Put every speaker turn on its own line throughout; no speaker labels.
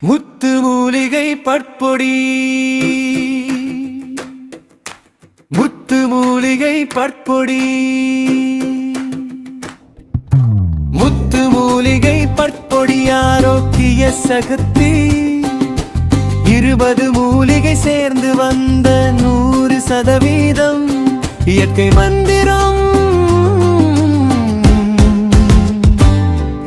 முத்து மூலிகை பட்பொடி முத்து மூலிகை பட்பொடி முத்து மூலிகை பட்பொடி ஆரோக்கிய சக்தி 20 மூலிகை சேர்ந்து வந்த 100% இயற்கை மந்திரம்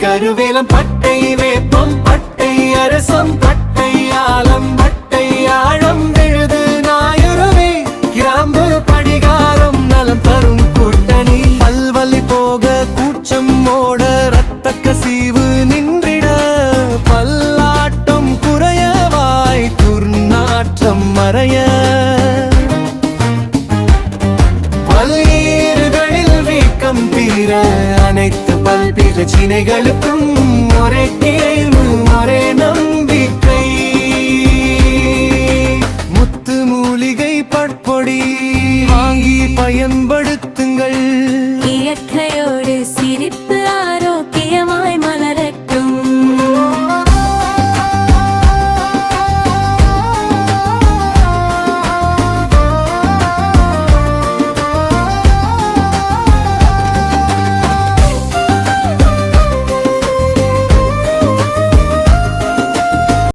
கருவேலம் பட்டை வேப்பம் பட்டை அரசம் பட்டை ஆலம் பட்டை ஆழம் விழுது நாயுருவே கிராம்பு படிகாரம் நலம் தரும் கூட்டணி பல்வலி போக கூச்சம் ஓட இரத்த கசிவு நின்றிட பல்லாட்டம் குறைய வாய் துர்நாற்றம் மறைய பல்ஈறுகளில் வீக்கம் தீர அனைத்து பிரச்சனைகளுக்கும் ஒரே தேர்வு ஒரே நம்பிக்கை முத்து மூலிகை பட்பொடி வாங்கி பயன்படுத்துங்க.